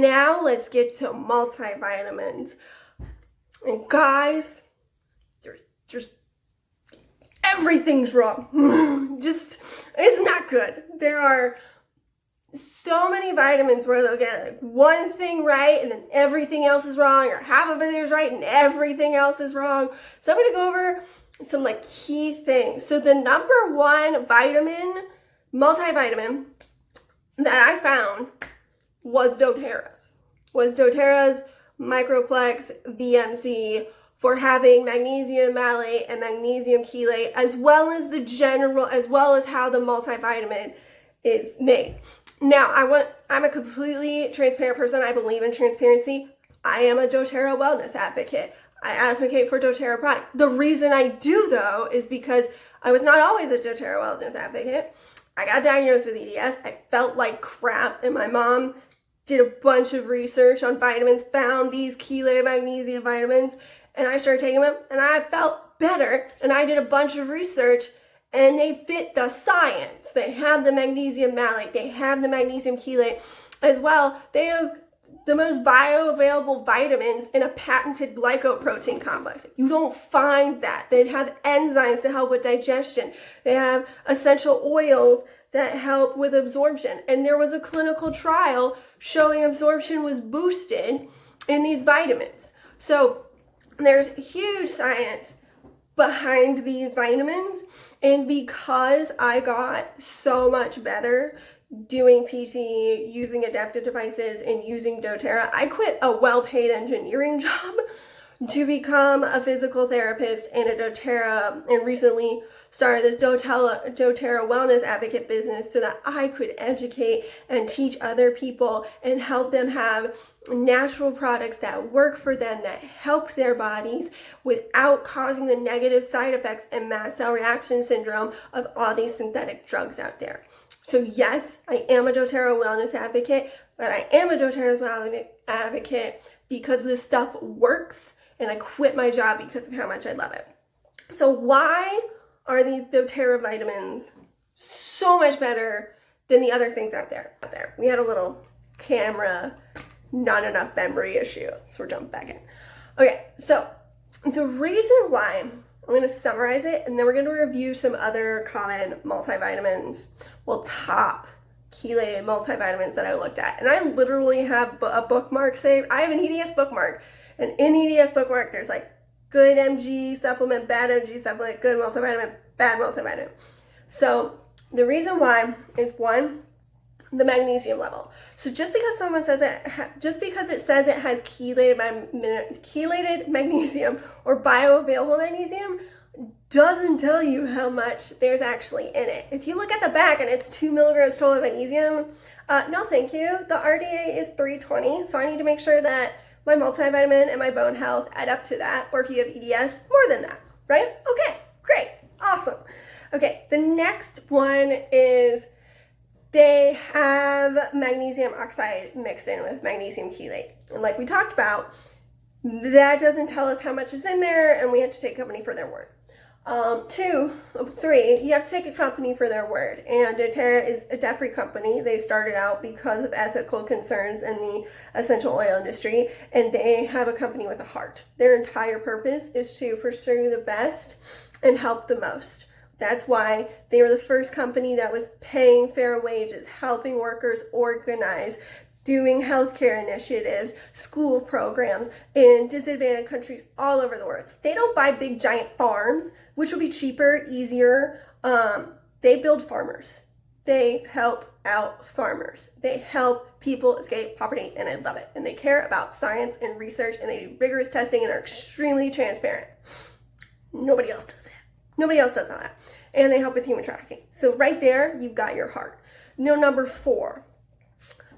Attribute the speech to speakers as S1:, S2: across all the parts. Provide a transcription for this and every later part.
S1: Now let's get to multivitamins. And guys, there's everything's wrong. Just, it's not good. There are so many vitamins where they'll get like one thing right and then everything else is wrong, or half of it is right and everything else is wrong. So I'm going to go over some like key things. So the number one multivitamin that I found was doTERRA's. doTERRA's Microplex VMC for having magnesium malate and magnesium chelate, as well as how the multivitamin is made. Now, I'm a completely transparent person. I believe in transparency. I am a doTERRA wellness advocate. I advocate for doTERRA products. The reason I do, though, is because I was not always a doTERRA wellness advocate. I got diagnosed with EDS. I felt like crap, and my mom did a bunch of research on vitamins, found these chelated magnesium vitamins, and I started taking them, and I felt better, and I did a bunch of research, and they fit the science. They have the magnesium malate, they have the magnesium chelate as well. They have the most bioavailable vitamins in a patented glycoprotein complex. You don't find that. They have enzymes to help with digestion. They have essential oils that help with absorption. And there was a clinical trial showing absorption was boosted in these vitamins. So there's huge science behind these vitamins. And because I got so much better doing PT, using adaptive devices, and using doTERRA, I quit a well-paid engineering job to become a physical therapist and a doTERRA, and recently started this doTERRA wellness advocate business so that I could educate and teach other people and help them have natural products that work for them, that help their bodies without causing the negative side effects and mast cell reaction syndrome of all these synthetic drugs out there. So yes, I am a doTERRA wellness advocate, but I am a doTERRA wellness advocate because this stuff works, and I quit my job because of how much I love it. So why are these doTERRA vitamins so much better than the other things out there? We had a little camera, not enough memory issue, so we're jumping back in. Okay, so the reason why, I'm going to summarize it, and then we're going to review some other common multivitamins, well, top chelated multivitamins that I looked at. And I literally have a bookmark saved. I have an EDS bookmark, and in the EDS bookmark, there's like good MG supplement, bad MG supplement, good multivitamin, bad multivitamin. So the reason why is, one, the magnesium level. So just because someone says it says it has chelated magnesium or bioavailable magnesium, doesn't tell you how much there's actually in it. If you look at the back and it's 2 milligrams total of magnesium, no thank you. The RDA is 320, so I need to make sure that my multivitamin and my bone health add up to that, or if you have EDS, more than that, right? Okay, great, awesome. Okay, the next one is they have magnesium oxide mixed in with magnesium chelate. And like we talked about, that doesn't tell us how much is in there, and we have to take a company for their word. 3, you have to take a company for their word. And doTERRA is a debt-free company. They started out because of ethical concerns in the essential oil industry, and they have a company with a heart. Their entire purpose is to pursue the best and help the most. That's why they were the first company that was paying fair wages, helping workers organize, doing healthcare initiatives, school programs in disadvantaged countries all over the world. They don't buy big giant farms, which would be cheaper, easier. They build farmers. They help out farmers. They help people escape poverty, and I love it. And they care about science and research, and they do rigorous testing and are extremely transparent. Nobody else does that. Nobody else does that. And they help with human trafficking. So right there, you've got your heart. Number 4.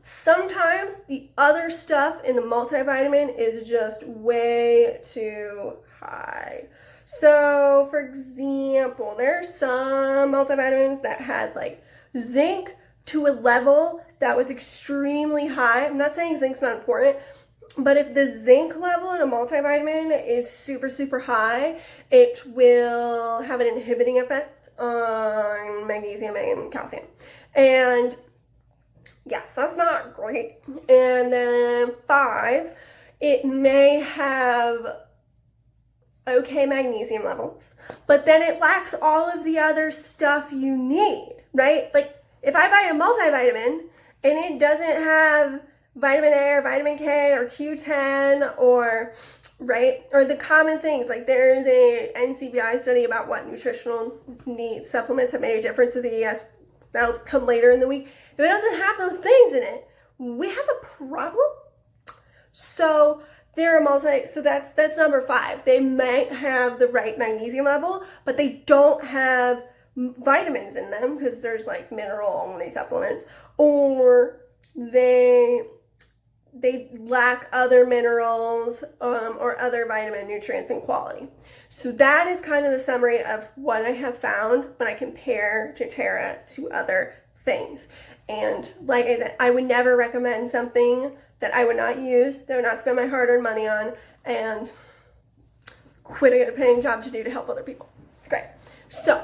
S1: Sometimes the other stuff in the multivitamin is just way too high. So, for example, there's some multivitamins that had like zinc to a level that was extremely high. I'm not saying zinc's not important, but if the zinc level in a multivitamin is super, super high, it will have an inhibiting effect on magnesium and calcium. And Yes, that's not great. And then 5, it may have okay magnesium levels, but then it lacks all of the other stuff you need, right? Like if I buy a multivitamin and it doesn't have vitamin A or vitamin K or Q10 or, right, or the common things, like there's a NCBI study about what nutritional need supplements have made a difference with the ES. That'll come later in the week. If it doesn't have those things in it, we have a problem. So they're so that's number 5. They might have the right magnesium level, but they don't have vitamins in them because there's like mineral only supplements, or they lack other minerals or other vitamin nutrients and quality. So that is kind of the summary of what I have found when I compare doTERRA to other things. And like I said, I would never recommend something that I would not use, that I would not spend my hard-earned money on, and quit a paying job to do to help other people. It's great. So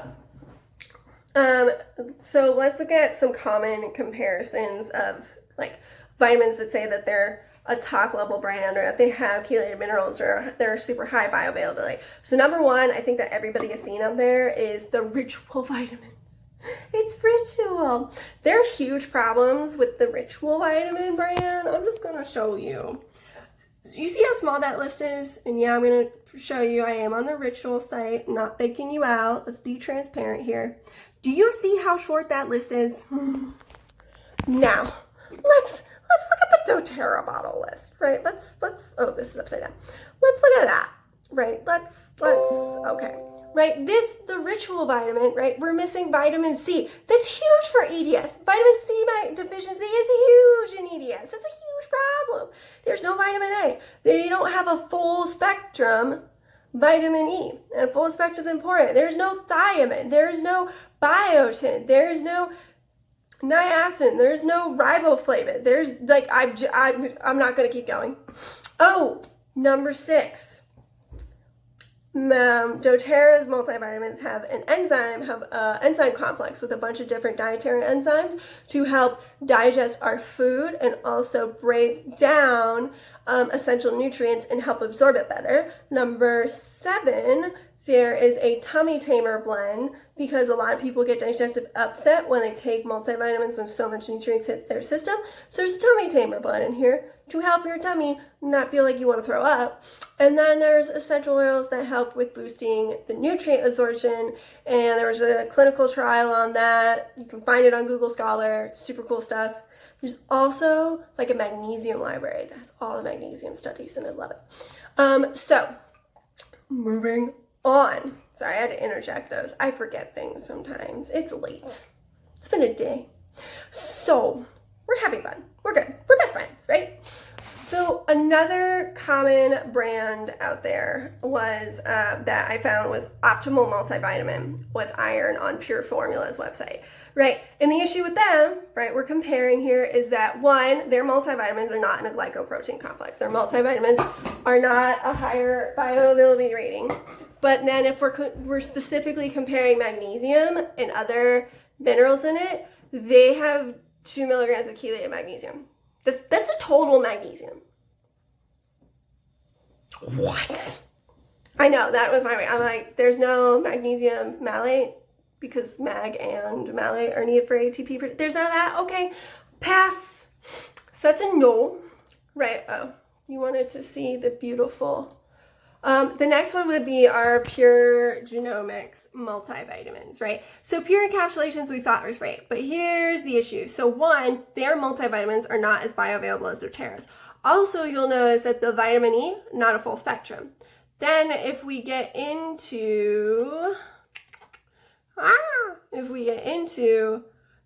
S1: let's look at some common comparisons of like vitamins that say that they're a top level brand or that they have chelated minerals or they're super high bioavailability. So number 1, I think that everybody has seen out there is the Ritual vitamins. It's Ritual. There are huge problems with the Ritual vitamin brand. I'm just going to show you. You see how small that list is? And yeah, I'm going to show you. I am on the Ritual site, not faking you out. Let's be transparent here. Do you see how short that list is? Now, let's look at the doTERRA bottle list, right? Let's, oh, this is upside down. Let's look at that, right? Okay. Right, the Ritual vitamin, right, we're missing vitamin C. That's huge for EDS. Vitamin C deficiency is huge in EDS. That's a huge problem. There's no vitamin A. You don't have a full spectrum vitamin E, and full spectrum is important. There's no thiamine. There's no biotin. There's no niacin. There's no riboflavin. There's, like, I'm not going to keep going. Oh, number 6. doTERRA's multivitamins have an enzyme complex with a bunch of different dietary enzymes to help digest our food and also break down essential nutrients and help absorb it better. Number 7, there is a tummy tamer blend because a lot of people get digestive upset when they take multivitamins when so much nutrients hit their system. So there's a tummy tamer blend in here to help your tummy not feel like you want to throw up. And then there's essential oils that help with boosting the nutrient absorption. And there was a clinical trial on that. You can find it on Google Scholar. Super cool stuff. There's also like a magnesium library that has all the magnesium studies, and I love it. So moving on. Sorry, I had to interject those. I forget things sometimes. It's late. It's been a day. So we're having fun. We're good. We're best friends, right? So another common brand out there was that I found was Optimal Multivitamin with iron on Pure Formula's website, right? And the issue with them, right, we're comparing here is that 1, their multivitamins are not in a glycoprotein complex. Their multivitamins are not a higher bioavailability rating. But then if we're specifically comparing magnesium and other minerals in it, they have 2 milligrams of chelated magnesium. That's the total magnesium. What? I know, that was my way. I'm like, there's no magnesium malate because mag and malate are needed for ATP. There's none of that. Okay, pass. So that's a no. Right, oh, you wanted to see the beautiful. The next one would be our Pure Genomics multivitamins, right? So Pure encapsulations we thought was great, but here's the issue. So 1, their multivitamins are not as bioavailable as doTERRA's. Also, you'll notice that the vitamin E, not a full spectrum. Then if we get into,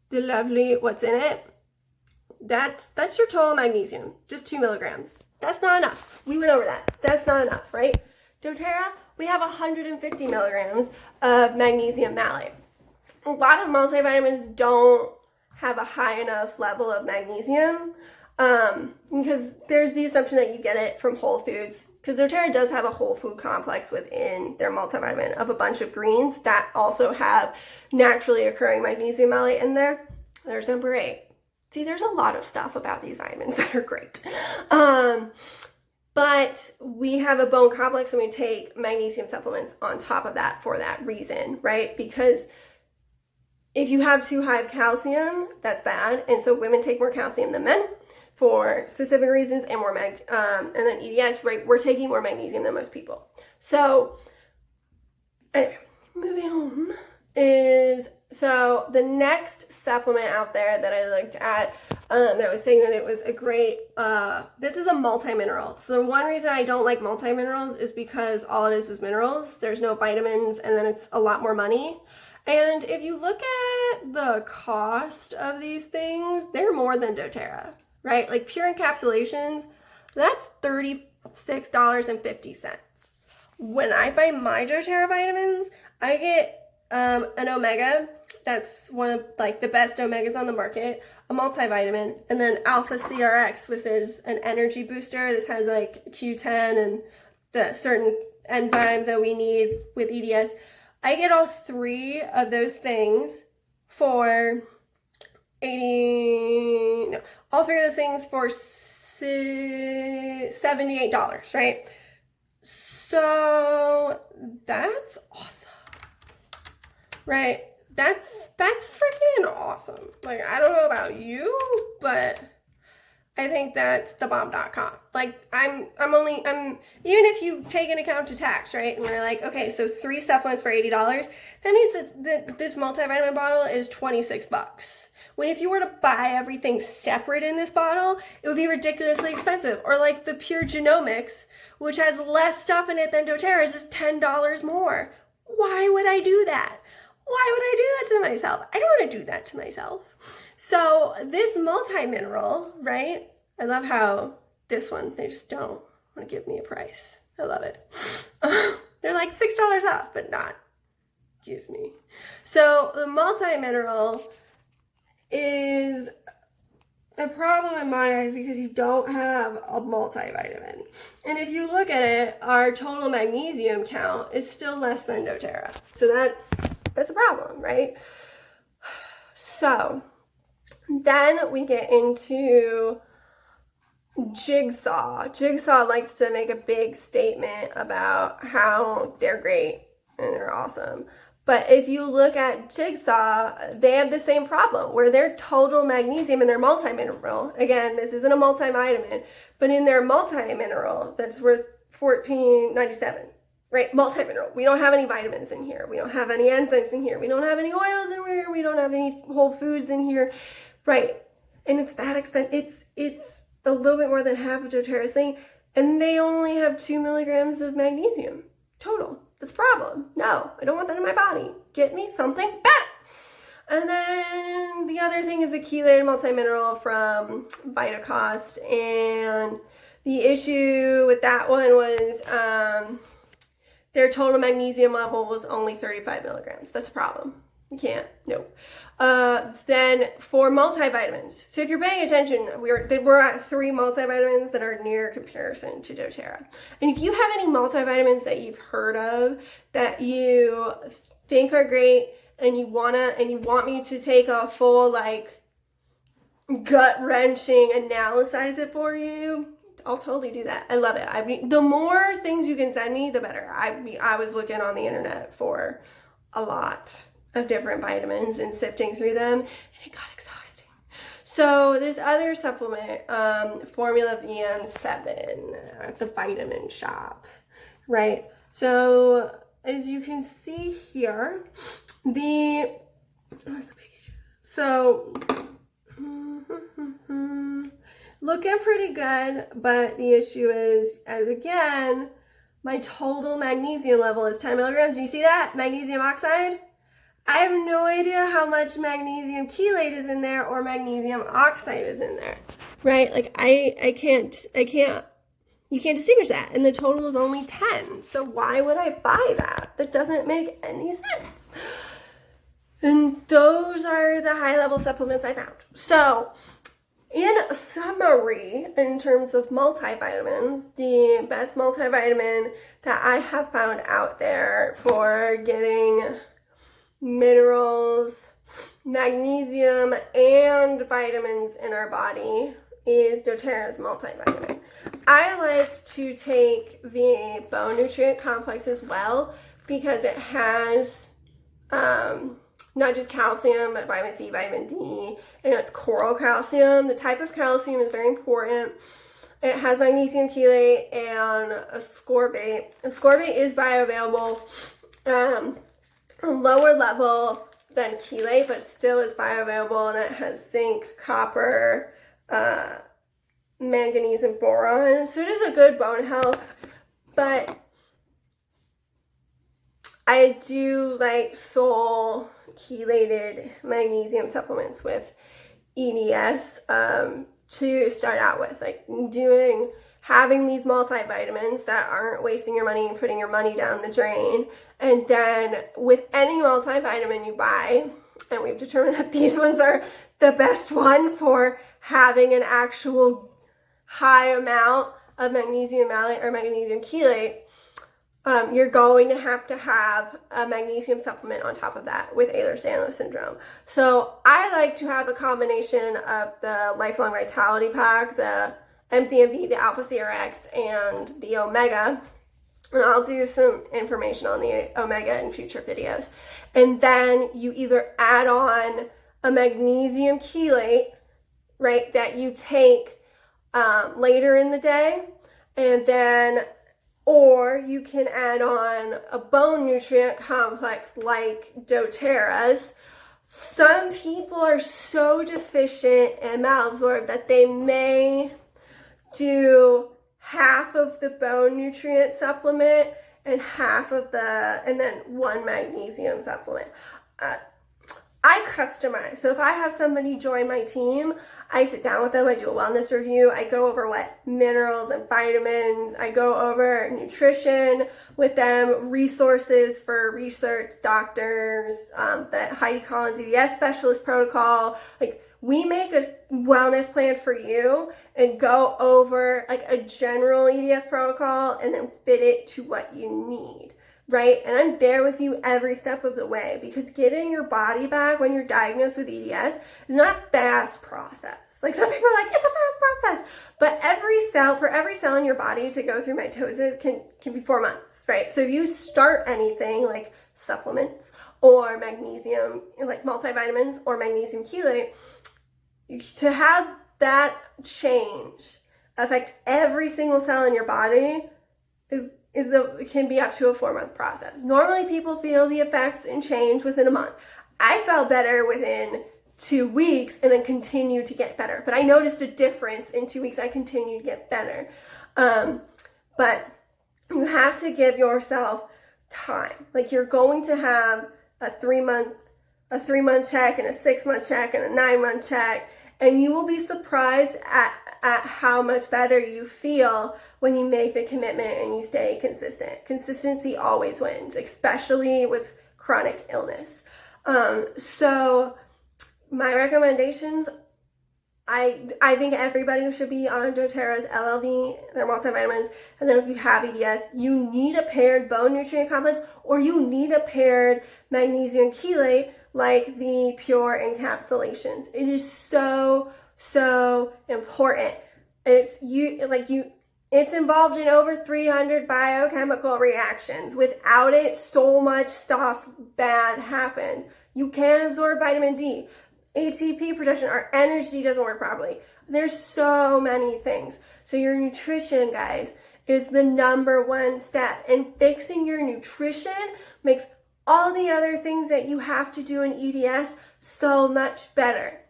S1: the lovely what's in it, that's your total magnesium, just 2 milligrams. That's not enough. We went over that. That's not enough, right? doTERRA, we have 150 milligrams of magnesium malate. A lot of multivitamins don't have a high enough level of magnesium because there's the assumption that you get it from whole foods, because doTERRA does have a whole food complex within their multivitamin of a bunch of greens that also have naturally occurring magnesium malate in there. There's number 8. See, there's a lot of stuff about these vitamins that are great. But we have a bone complex and we take magnesium supplements on top of that for that reason, right? Because if you have too high of calcium, that's bad. And so women take more calcium than men for specific reasons, and more and then EDS, right? We're taking more magnesium than most people. So anyway, moving on so the next supplement out there that I looked at that was saying that it was a great, this is a multi-mineral. So one reason I don't like multi-minerals is because all it is minerals. There's no vitamins, and then it's a lot more money. And if you look at the cost of these things, they're more than doTERRA, right? Like pure encapsulations, that's $36.50. When I buy my doTERRA vitamins, I get an omega, that's one of like the best omegas on the market, a multivitamin, and then Alpha CRX, which is an energy booster. This has like Q10 and the certain enzymes that we need with EDS. I get all three of those things for all three of those things for $78, right? So that's awesome, right? That's freaking awesome. Like, I don't know about you, but I think that's the bomb.com. Like, I'm even if you take into account to tax, right? And we're like, okay, so 3 supplements for $80, that means that this multivitamin bottle is $26. When if you were to buy everything separate in this bottle, it would be ridiculously expensive. Or like the Pure Genomics, which has less stuff in it than doTERRA's, is $10 more. Why would I do that? Why would I do that to myself? I don't want to do that to myself. So this multi-mineral, right? I love how this one, they just don't want to give me a price. I love it. They're like $6 off, but not give me. So the multi-mineral is a problem in my eyes because you don't have a multivitamin. And if you look at it, our total magnesium count is still less than doTERRA. So that's a problem, right? So then we get into Jigsaw. Jigsaw likes to make a big statement about how they're great and they're awesome. But if you look at Jigsaw, they have the same problem where their total magnesium in their multi-mineral, again, this isn't a multivitamin, but in their multi-mineral, that's worth $14.97. Right, multi-mineral. We don't have any vitamins in here. We don't have any enzymes in here. We don't have any oils in here. We don't have any whole foods in here. Right, and it's that expensive. It's a little bit more than half of doTERRA's thing, and they only have 2 milligrams of magnesium total. That's a problem. No, I don't want that in my body. Get me something back. And then the other thing is a chelated multi-mineral from Vitacost, and the issue with that one was their total magnesium level was only 35 milligrams. That's a problem. You can't. Nope. Then for multivitamins. So if you're paying attention, we're at 3 multivitamins that are near comparison to doTERRA. And if you have any multivitamins that you've heard of that you think are great and you want me to take a full like gut-wrenching analyze it for you, I'll totally do that. I love it. I mean, the more things you can send me, the better. I was looking on the internet for a lot of different vitamins and sifting through them, and it got exhausting. So this other supplement, Formula VM7 at the vitamin shop, right? So as you can see here, what's the big issue? So looking pretty good, but the issue is, as again, my total magnesium level is 10 milligrams. Do you see that? Magnesium oxide? I have no idea how much magnesium chelate is in there or magnesium oxide is in there, right? Like I can't, you can't distinguish that. And the total is only 10. So why would I buy that? That doesn't make any sense. And those are the high level supplements I found. So in summary, in terms of multivitamins, the best multivitamin that I have found out there for getting minerals magnesium and vitamins in our body is doTERRA's multivitamin. I like to take the bone nutrient complex as well because it has not just calcium, but vitamin C, vitamin D, and it's coral calcium. The type of calcium is very important. It has magnesium chelate and ascorbate. Ascorbate is bioavailable, a lower level than chelate, but still is bioavailable, and it has zinc, copper, manganese, and boron. So it is a good bone health, but I do like Soul chelated magnesium supplements with EDS to start out with, like having these multivitamins that aren't wasting your money and putting your money down the drain. And then with any multivitamin you buy, and we've determined that these ones are the best one for having an actual high amount of magnesium malate or magnesium chelate, you're going to have a magnesium supplement on top of that with Ehlers-Danlos syndrome. So I like to have a combination of the Lifelong Vitality Pack, the MCMV, the Alpha CRX, and the Omega. And I'll do some information on the Omega in future videos. And then you either add on a magnesium chelate, right, that you take later in the day, and then or you can add on a bone nutrient complex like doTERRA's. Some people are so deficient and malabsorbed that they may do half of the bone nutrient supplement and and then one magnesium supplement. I customize. So if I have somebody join my team, I sit down with them, I do a wellness review, I go over what minerals and vitamins, I go over nutrition with them, resources for research, doctors, the Heidi Collins EDS specialist protocol. Like, we make a wellness plan for you and go over like a general EDS protocol and then fit it to what you need. Right? And I'm there with you every step of the way, because getting your body back when you're diagnosed with EDS is not a fast process. Like, some people are like, it's a fast process. But for every cell in your body to go through mitosis can be 4 months, right? So if you start anything like supplements or magnesium, like multivitamins or magnesium chelate, to have that change affect every single cell in your body can be up to a 4-month process. Normally people feel the effects and change within a month. I felt better within 2 weeks and then continued to get better. But I noticed a difference in 2 weeks. I continued to get better. But you have to give yourself time. Like, you're going to have a 3-month check and a 6-month check and a 9-month check, and you will be surprised at how much better you feel when you make the commitment and you stay consistent. Consistency always wins, especially with chronic illness. So my recommendations, I think everybody should be on doTERRA's LLV, their multivitamins. And then if you have EDS, you need a paired bone nutrient complex, or you need a paired magnesium chelate like the pure encapsulations. It is so important. It's involved in over 300 biochemical reactions. Without it, so much stuff bad happens. You can't absorb vitamin D. ATP production, our energy doesn't work properly. There's so many things. So your nutrition, guys, is the #1 step. And fixing your nutrition makes all the other things that you have to do in EDS so much better.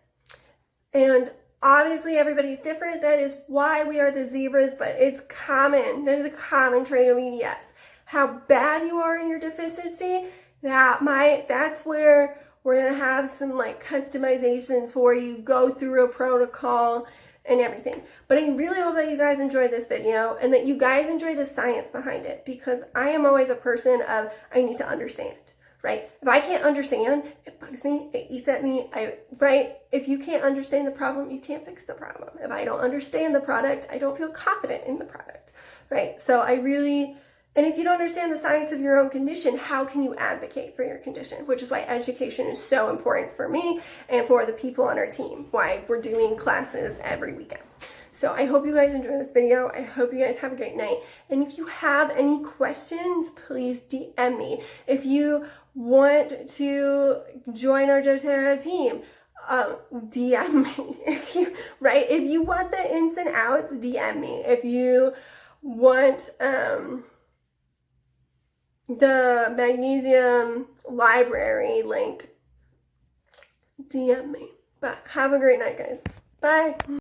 S1: And obviously everybody's different. That is why we are the zebras, but it's common. That is a common trait of EDS. How bad you are in your deficiency, that's where we're gonna have some like customizations for you, go through a protocol and everything. But I really hope that you guys enjoyed this video and that you guys enjoy the science behind it, because I am always a person of, I need to understand, right? If I can't understand, it bugs me, it eats at me, right? If you can't understand the problem, you can't fix the problem. If I don't understand the product, I don't feel confident in the product, right? So I really And if you don't understand the science of your own condition, how can you advocate for your condition? Which is why education is so important for me and for the people on our team, why we're doing classes every weekend. So I hope you guys enjoy this video. I hope you guys have a great night. And if you have any questions, please DM me. If you want to join our doTERRA team, DM me. If you want the ins and outs, DM me. If you want the magnesium library link, DM me. But have a great night, guys. Bye.